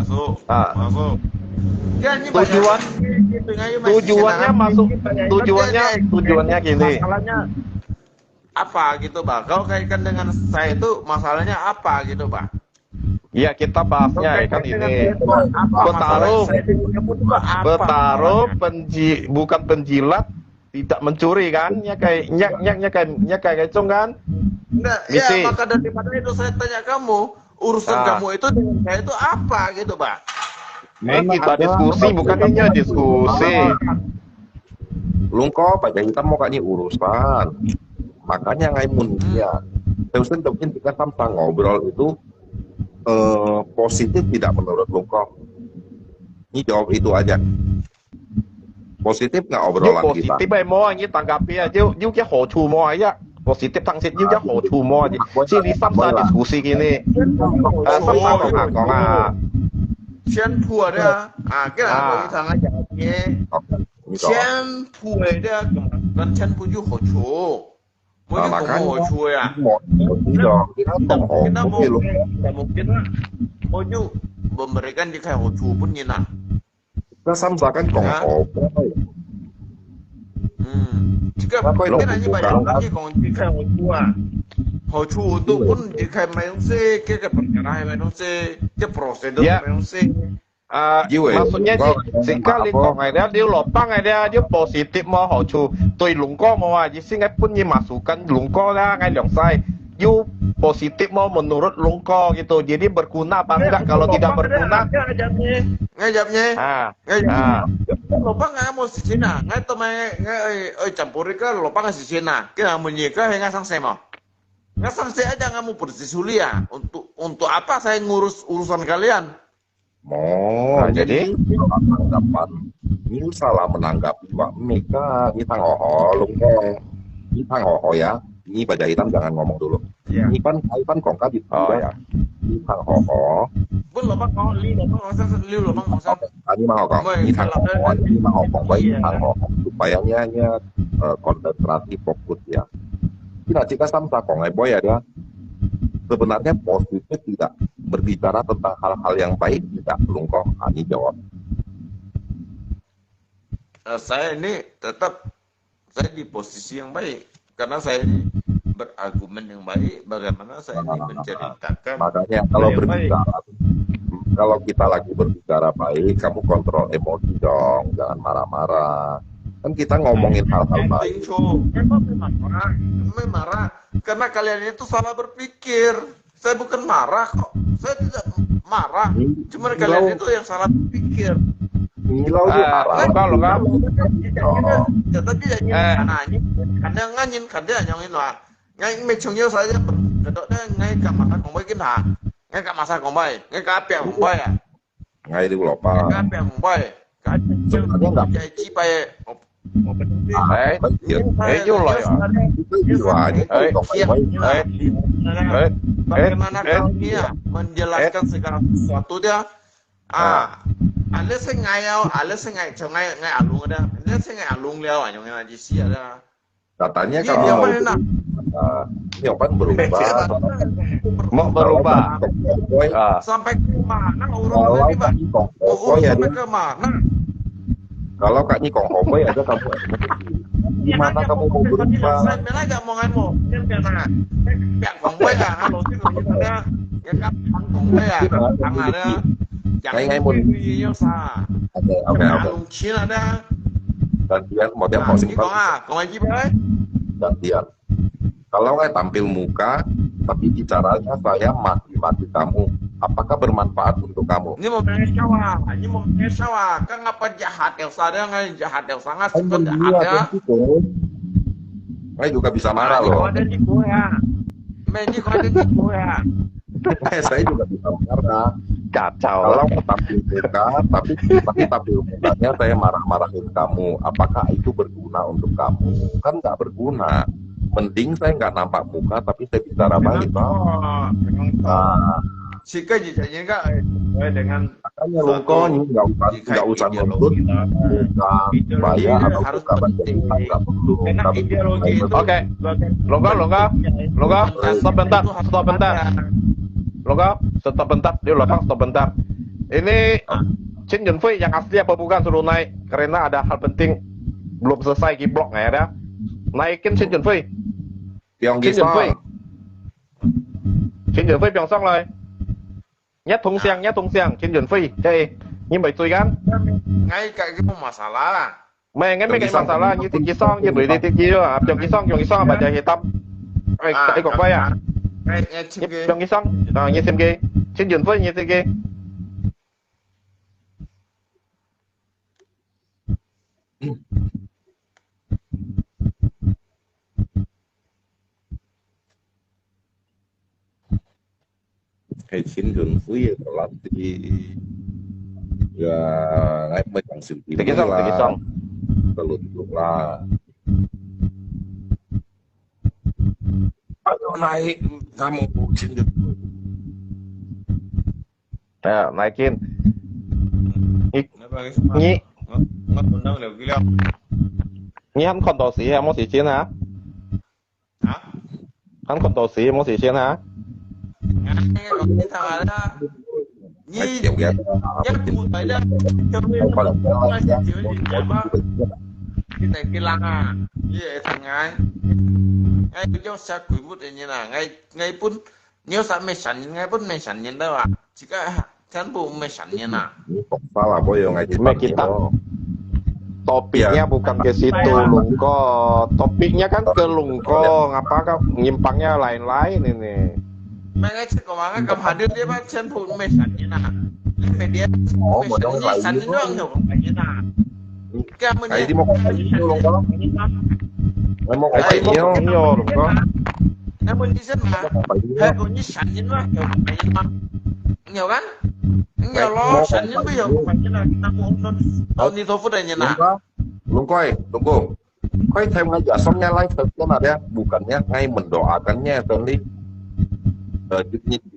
masuk, Ah, masuk. Kan ini tujuan gitu, ngayu masih tujuannya senang. masuk Kan dia tujuannya gini. masalahnya apa gitu, Pak? Kalau kaitkan dengan saya itu masalahnya apa gitu, Pak? Ya kita Kalau bahasnya ya kan kaitkan dengan ini saya itu apa masalahnya petarung saya dengan kamu itu apa petarung masalahnya? bukan penjilat, tidak mencuri kan, nya kayak kecong kan, Enggak, ya misi. maka daripada itu saya tanya kamu, urusan Nah, kamu itu dengan saya itu apa gitu, Pak? Mana kita ada diskusi bukan hanya diskusi. lungko baca hitam mau kani urusan. Makanya ngai munia. Terus kan mungkin kita sampai ngobrol itu positif tidak menurut lungko. Ini jawab itu aja. Positif nggak Yêu obrolan kita? positif係冇人要tanggapi啊，要嘅好處冇啊，positif tangsit要嘅好處冇啊，先你深入 diskusi gini，深入講啊，先破的啊，跟我一场讲的， Oke, ini soal. 先破的跟先破有好处，没有什么好处呀。 Mau dong, kita tong Kita mau, lu. mungkin mau memberikan di kayak hal pun ni nak. Kita samsakan kong Jika Apa itu mungkin hanya banyak bukan? lagi kong di kayak hal itu pun di kayak main se, ke perkara main se, ke prosedur Ya. main se. maksudnya sih sekali講係dia lopang dia positif mau 好處，對龍哥冇啊，意思係punya masukan 龍哥啦，係良sai。You positif mau menurut Lungko gitu, jadi berguna apa enggak? Kalau tidak berguna, Ngajapnya, ah, lupa nggak mau si Cina, nggak tuh nggak campuri ke lupa nggak si Cina, kita menyika nggak sang sema, nggak sang saya aja nggak mau bersisuli ya, untuk apa saya ngurus urusan kalian? Mau, jadi tanggapan ini salah menanggapi Mbak Mika, ini tang hoho, lungke, ini tang hoho ya. Ini baja hitam jangan ngomong dulu. Ya. Ini kan kongka di oh ya, ini tang hoho. Pun lupa kau lupa nggak usah. Ini mah kong, ini tang hoho, ini mah kong baik tang hoho supaya nya konsentrasi fokus ya. Tidak jika samsa kong boy ya dia. Sebenarnya positif tidak berbicara tentang hal-hal yang baik tidak lungkoh. Ini jawab. Saya ini tetap saya di posisi yang baik karena saya ini berargumen yang baik bagaimana saya ini menceritakan. Makanya kalau yang berbicara, kalau kita lagi berbicara baik, kamu kontrol emosi dong, jangan marah-marah. Kan kita ngomongin hal-hal baik. Memang marah karena kalian itu salah berpikir. Saya bukan marah kok. Saya tidak marah. Cuma kalian itu yang salah berpikir. Nilau dia marah. Lungko, Ya tapi ya kadang nganyin lah. Ngay mấy chồng yêu saya ngay cả makan không bay cái nào, ngay cả masak không bay, ngay cả bèo không bay à, Ngai di lupa. ngay cả bèo không bay, cả Sebenarnya nggak. chạy chi bay. yêu lời à, Itu aja. Bagaimana kau ini ya menjelaskan segala sesuatu dia? Ada saya ngayau, ada saya ngai cong ngai alung ada, ada saya ngai alung liao, yang ngaji sih ada. Katanya Ini kamu dia mau mana nak? ini opan berubah. mau berubah. Ah, Sampai ke mana Kalau orang ini, Pak? Kak Nyikong Oh, Hoboy ya, sampai ke mana? kalau Kak Nyikong Hoboy aja kamu gimana kamu mau berubah? Saya bilang aja mau ngan mau, kan karena pihak Hongwei ya, kalau sih kalau kita ada, ya kan Hongwei ya, Hang ada, Ngai mun. yang sah, Oke. Alung Cina ada. Gantian model Nah, posting ini kau kau ngaji berapa? gantian. Kalau nggak tampil muka, tapi bicaranya saya mati-mati kamu. Apakah bermanfaat untuk kamu? Ini mau mengenai sawah, kan ngapa jahat yang sadar nggak jahat yang sangat Kan suka jahat berdua ya. kan gitu. Saya juga bisa marah Ini loh. kau ada di gua ya, ini kau ada di gua ya. Saya juga bisa marah. kacau. Kalau tampil muka, tapi tampil mukanya saya marah-marahin kamu. Apakah itu berguna untuk kamu? Kan nggak berguna. Mending saya nggak nampak muka, tapi saya bicara baik. Nah, Sika jadinya enggak dengan makanya lungko ini nggak usah nuntut muka saya atau harus muka baca hitam, nggak perlu. Tapi ideologi itu. Oke, Lungko, stop bentar. Lungko, stop bentar. Dia lapang stop bentar. Ini Chin Yunfei yang asli apa bukan suruh naik? Karena ada hal penting belum selesai giblok nggak ya? Naikin Chin Yunfei. Piong Chin Yunfei. Gisong. Chin Yunfei Piong xong rồi. Nhát thùng xiang, Chin Yunfei. Đây, nhưng mày tôi gan. Ngay cái masalah lah. Mày ngay mấy cái masalah như Chin Gisong, như bữa đi Chin Gisong, Piong Gisong mà chạy hitam. Cái cọc vay à? Ngay Chin Gisong. Piong Gisong, như xem kia. Chin Yunfei như xem kia. Hay Chin Yunfei berlatih ya ngay mấy thằng sự kiện Chin Gisong. Terlalu lah. Ayo naik kamu Chin Yunfei. Ya, naikin. Kenapa guys? Nyi, Nggak undang lagi lah. nyi hắn còn đồ sĩ hay muốn sĩ chiến hả? Hah? Hắn còn đồ sĩ muốn sĩ chiến hả? Ngay còn cái thằng ada. Mấy Nhi, triệu ghét. nhắc cụ phải đó. Cho nên Không phải là nó chỉ chữa gì mà. Cái này cái lăng à. Như vậy thằng ngay. Ngay cho sa quỷ bút như là ngay pun nếu sa mày sẵn ngay pun mày sẵn nhân đâu à. Chỉ có kan bu mày sẵn nhân à. Kok salah boy yang ngaji Mấy kita topiknya bukan ke situ Lungko, topiknya kan ke Lungko, ngapa kau nyimpangnya lain-lain ini. Mày ngay sẽ có mà cầm hadir dia mah kan bu mày sẵn nhân à. Media mày sẵn nhân doang hiểu không phải nhân à. Kamu Kayak di mau kayak lu kalau mau Cái kayak gì không nhiều Lungko. namun di sana harganya sanyin mah nhiều kan nhiều lo sanyin bây giờ không phải như là kita mau nonton di tofu dan nyena Tunggu. Kau theo ngajar lain kan ada bukannya ngay mendoakannya tadi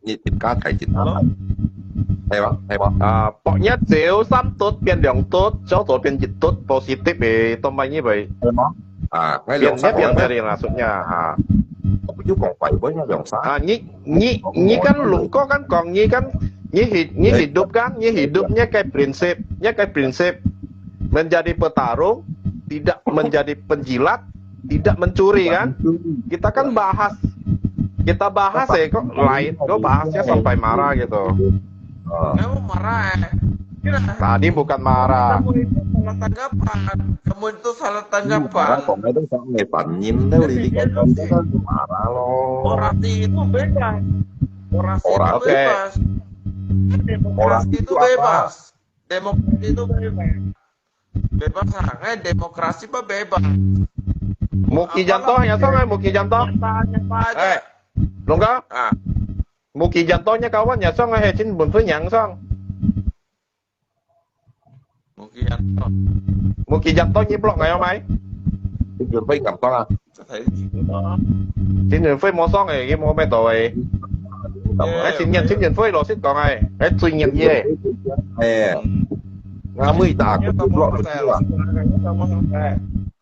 nyitipkan kayak cinta. Hay bang. Pokoknya nếu sắm tốt biến lượng tốt, cháu tốt biến dịch tốt, positif về tôm bay như vậy. Ngay Biến lượng nhất biến sắc dari maksudnya. chứ còn phải với lượng sắc. Nyi kan Lungko kan kong nyi hidup kan, nyi hidupnya kayak prinsip menjadi petarung, tidak menjadi penjilat, tidak mencuri kan. Kita kan bahas ya kok lain, kok bahasnya sampai marah gitu. kamu marah Tadi bukan marah. kamu itu salah tanggapan Còn cái đó sao người phản nhìn đâu đi cái đó marah loh. orasi itu bebas orasi itu Orasi. bebas demokrasi itu bebas demokrasi itu bebas sangat demokrasi mah bebas Muki Janto hanya xong hay Muki Janto? nyapa aja Lungko? ah Muki Jantonya kawan ya xong hay Chin Bun Phu Nhang xong? mungkin Muki Janto nyiblok nggak ya Mai? Chin Yunfei cảm to à? thấy Chin Yunfei mau xong rồi cái mau bên tội. Cái Chin Yunfei lo xin còn này. Cái suy nhận gì? Ngamui tak blok betul lah.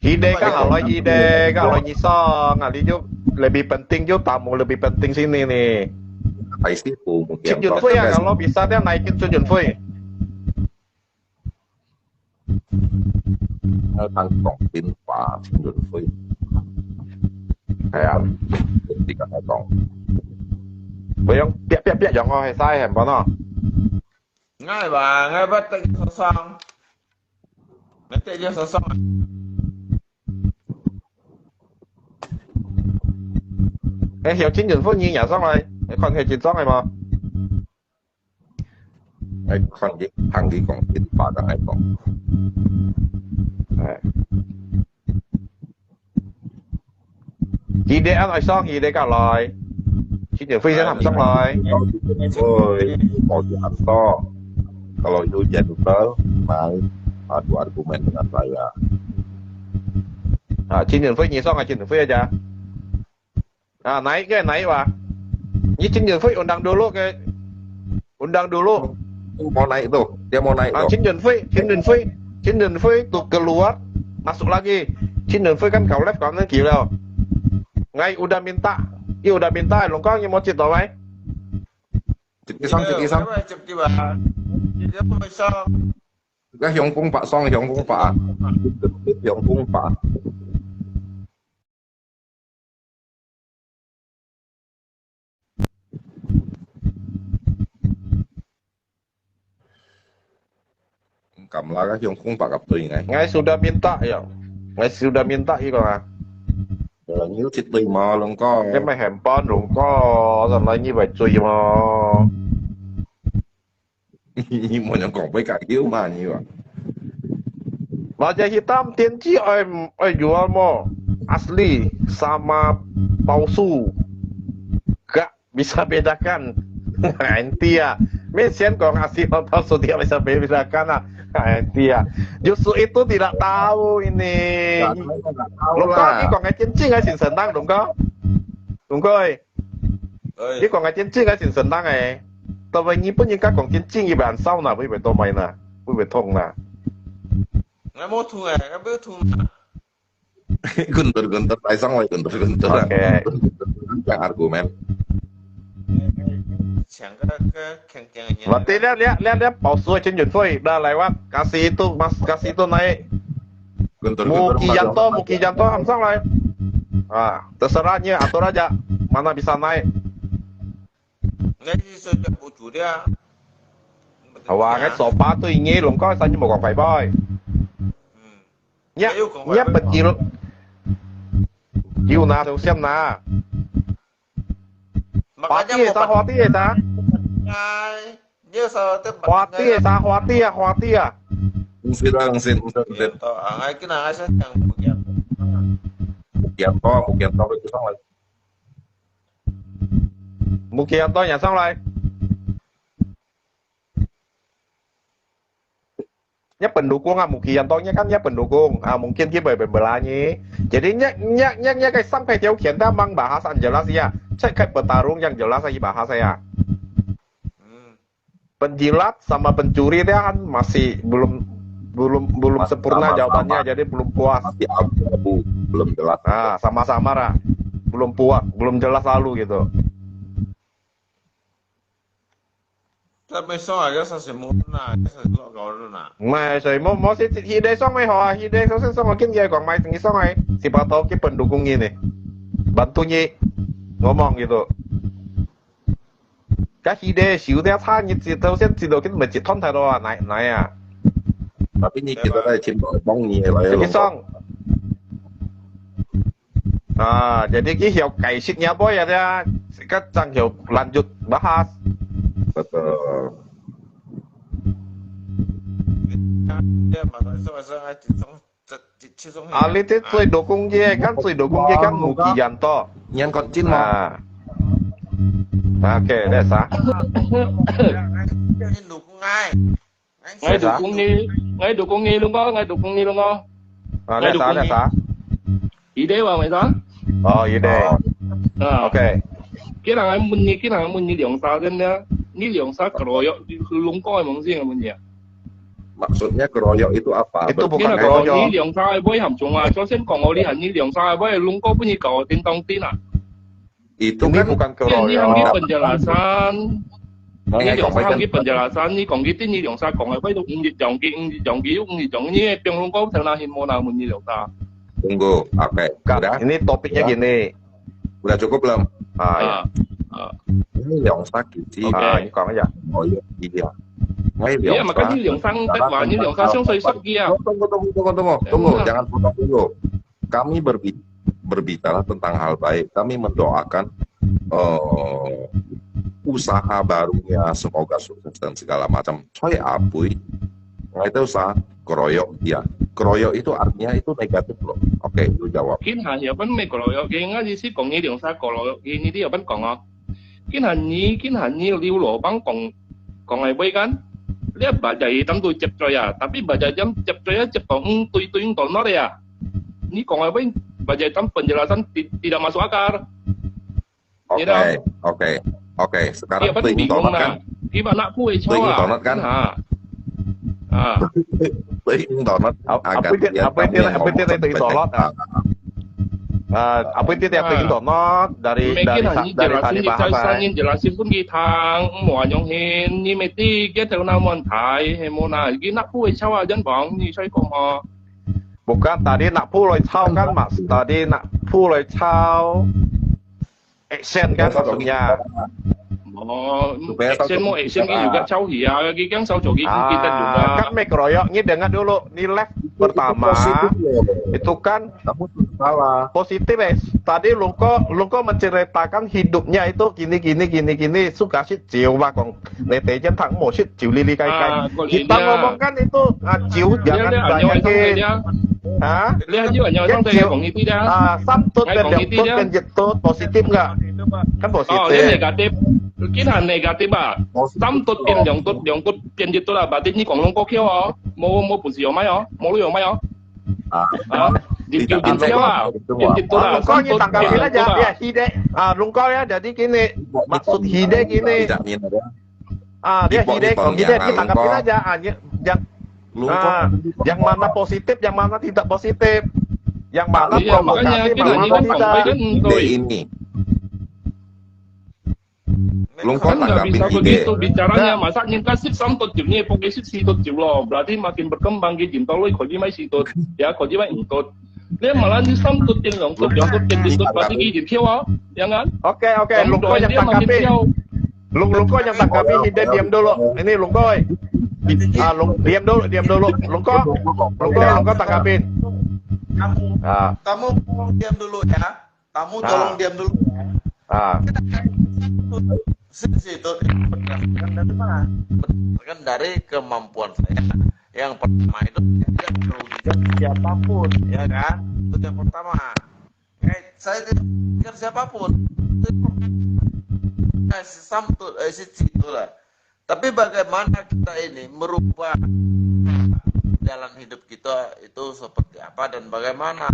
Ide kan kalau ide kalau nyisong kali itu lebih penting juga tamu lebih penting sini nih. Phải situ mungkin. Chin Yunfei ya kalau bisa dia naikin Chin Yunfei. Thằng tổng tin và Chin Yunfei. Kayak Tiga tổng. Bây giờ piak jangan ngồi sai hẻm bao nó. ngay bà ngay bắt tay sosong nanti aja sosong Hiểu Chin Yunfei như nhà xong rồi. Còn hiểu Chin xong rồi mà. Thằng đi còn tin và thằng ấy còn. Ide ăn rồi xong ide cả rồi. Chin Yunfei sẽ làm xong rồi. Ôi, mau jalan to. Kalau itu jadwal, mau adu argumen dengan saya. Chin Yunfei nhìn xong rồi Chin Yunfei aja. Naik Pak. Ini Chin Yunfei undang dulu. Mau naik tuh, dia mau naik tuh. Chin Yunfei tuh keluar, masuk lagi. Chin Yunfei kan kau live kamu gila. Ngay udah minta Lungko yang mau cerita mai. Cik Isang. dia bisa cái hướng cũng bạ xong hướng cũng bạ hướng cũng bạ cầm lá cái hướng cũng bạ gặp tôi này Ngay sudah minta ya. Ngay sudah minta itu lah. như thịt tươi mà luôn có Cái mày hẻm pon luôn có rồi lấy như vậy chui mà. nhưng mà nó còn với cả yếu mà như vậy Raja hitam tianci jual mo asli sama palsu. Gak bisa bedakan. Nanti ya. Mesian kalau ngasih palsu dia bisa bedakan lah. Nanti ya. Justru itu tidak tahu ini. Đúng không? Cái còn ngày chiến tranh hay xin sần tăng đúng không? Đúng không ơi? Cái còn ngày chiến tranh hay xin sần tăng này. Tại vì nhí bất nhiên các còn chiến tranh như bạn sau nào với bạn tôi mày nè. Với bạn thông nè. Ngay mốt thu này, ngay biết thu này. guntur tay xong rồi guntur Oke. cái argumen Chẳng cái keng như Berarti lihat palsu trên Yun Sui udah lewat kasih itu mas kasih itu naik guntur Mukijanto hamsang lah. Ah, terserahnya atur aja mana bisa naik. ngay đi soi cho bộ chủ dia. Và cái sổ phá tôi nghĩ luôn có sao như một còn phải boy. Nhá bật chiều nào thì xem nào. Hoa tia ta. Ngay như sao tới Hoa tia. xin Ngay cái nào ai sẽ chẳng một kiện to với xong rồi Mukijanto nhà xong rồi. Nya pendukung Mukijanto-nya kan nya pendukung. Mungkin dia berbelahnya. Jadi nya kayak sampai jauh kita mang bahasan jelas ya. Saya kayak petarung yang jelas lagi bahasa ya. Penjilat sama pencuri dia kan masih belum sempurna jawabannya, jadi belum puas. Masih abu belum jelas. Nah, sama-sama lah. Belum puas, belum jelas lalu gitu. Tapi soalnya saya semua na, saya lo kau tu na. Mà rồi mau si Hide xong rồi họ Hide xong rồi kinh còn mai tinggi xong rồi siapa tahu cái pendukung ini bantu Nyi ngomong gitu. Cái Hide xíu dia tha Nyi chỉ đầu tiên chỉ đầu cái mình chỉ thon thay rồi này à. Tapi Nyi kita dari cinta bong Nyi lah ya. Xong. Nah, jadi cái hiểu cải xích boy ya dia cái chẳng hiểu lanjut bahas. Betul. Dia mà sao ai chỉ xong. Ali itu tôi dukung dia kan Mukijanto. Nhân con chín mà. Oke, deh sah. Ini dukung ai. Ngay dukung Nhi luôn có, ngay dukung Nhi luôn có. Deh sah. Ide vào mày đó. Oh, ide. Oke. Cái nào em muốn Nhi lượng sao trên đó. Nhi lượng sao keroyok luôn có emang sih muốn ya. Maksudnya keroyok itu apa? Itu bukan Cái nào keroyok. Nhi lượng sao với hàm trùng à, cho xem còn ngồi đi hẳn Nhi lượng sao với luôn có punya cầu tin tông tin à. Itu Ini kan bukan Cái Nhi keroyok. hàm cái penjelasan. Nhi ngay lượng còn phải sao cái penjelasan Nhi còn cái tin Nhi lượng sao còn với dòng Nhi yang luôn có thằng nào hiện mô nào muốn Nhi lượng sao. tunggu. Oke. Udah. Ini topiknya gini. Udah cukup belum? Ya. Ini yang sakit sih. Ini còn aja. Oh iya. Ngay Iya, yang makanya Nhi lượng sang tất cả Nhi lượng sao xuống sôi sốc kia. Tunggu, jangan potong dulu. Kami berbicara tentang hal baik. Kami mendoakan usaha barunya semoga sukses dan segala macam. Saya apui. Nah, itu usaha keroyok dia. Keroyok itu artinya itu negatif loh. Oke, lu jawab. Kiến hành giờ vẫn mấy keroyok kia ngay gì xí còn Nhi lượng sao keroyok kia Nhi dia vẫn còn à. Kiến hành Nhi liu lộ bắn còn ngày bây kan. Dia baca hitam tu cep ya, tapi baca jam cep ya cepong tu tonor ya. Ini kok ngapain baca hitam penjelasan tidak masuk akal. Oke. Sekarang Dia pun bingung nah. Gimana aku Tuing donat kan? Apa itu donat? Apa itu tiap tinggi no dari tadi bahasa. jelasin pun gitang, mau nyonghin, ni meti kita tahu namun Thai, hemona, gini nak pun cawa jangan bang, ni saya kong Bukan tadi nak pulai cau kan mas, tadi nak pulai cau action kan maksudnya. Action ini juga jauh ya, lagi kan jauh kita juga. Kan mikroyok ini dengar dulu nilai pertama itu kan salah positif tadi Lungko menceritakan hidupnya itu gini suka sih jiu bakong netizen thẳng mau sih jiu lili kai kita ngomong kan itu jiu jangan banyakin lihat juga jangan sampai ngomong itu dah samtut dan jentut positif nggak kan positif dia negatif kita negatif ah samtut pian jongtut pian jentut lah berarti ini ngomong kok kyo mau pusi yang mana mau lu yang mana Lungko ini tanggapin aja ya Hide Lungko ya jadi gini maksud Hide gini dia Hide tanggapin aja yang mana positif yang mana tidak positif yang mana provokatif yang mana tidak ini Lungko nggak bisa begitu bicaranya masa nyinta sih samtot jilnya pokoknya sih sitot jil loh berarti makin berkembang gitu jinto lo kau jimai sitot ya kau jimai intot dia malah di samtot jil jongtot jentut berarti gitu kiawa ya kan oke Lungko yang tanggapi Lungko yang tanggapi Hide diam dulu ini Lungko diam dulu Lungko tanggapin kamu diam dulu ya kamu tolong diam dulu itu berdasarkan dari mana? Berdasarkan dari kemampuan saya. Yang pertama itu tidak merugikan siapapun, ya kan? Itu yang pertama. Saya tidak merugikan siapapun. Itulah. Tapi bagaimana kita ini merubah jalan hidup kita itu seperti apa dan bagaimana?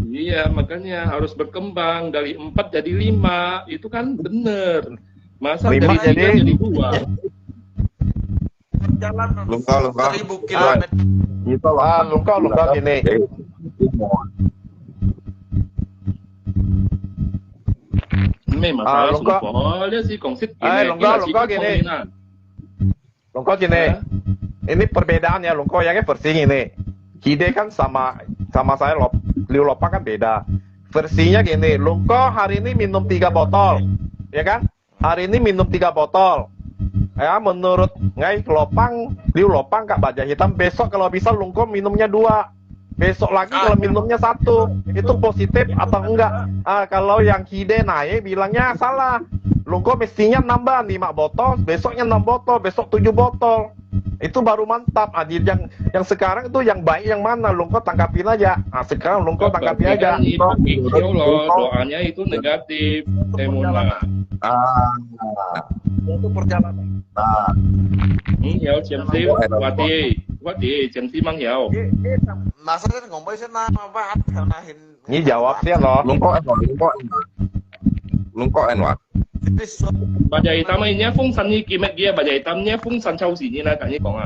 Iya, makanya harus berkembang dari 4 jadi 5. Itu kan bener. Masa dari 3 jadi 2. Perjalanan Lungko 1000 kilometer. Itu Lungko gini. Ini masalah boleh sih kongsit gini. Lungko gini. Ini perbedaannya Lungko yang versi ini. Hide kan sama saya Liu Lopak kan beda. Versinya gini, Lungko hari ini minum 3 botol. Ya kan? Hari ini minum 3 botol. Ya, menurut Ngai Liu Lopang Kak Baja Hitam, besok kalau bisa Lungko minumnya 2. Besok lagi kalau minumnya 1. Itu positif atau enggak? Kalau yang Hide naik bilangnya salah. Lungko mestinya nambah 5 botol, besoknya 6 botol, besok 7 botol. Itu baru mantap. Yang sekarang itu yang baik yang mana? Lungko tangkapin aja. Sekarang Lungko tangkapin aja. Doanya itu negatif. Itu perjalanan. Hiểu chém xí what đi chém xí mang hiểu. Masa kan ngomong sih nama apa? Ini jawab sih loh. Lungko enwak. Bà dạy tao mày nhé phung sanh như kia mẹ kia bà dạy tao nhé phung sanh châu gì như là cả như còn à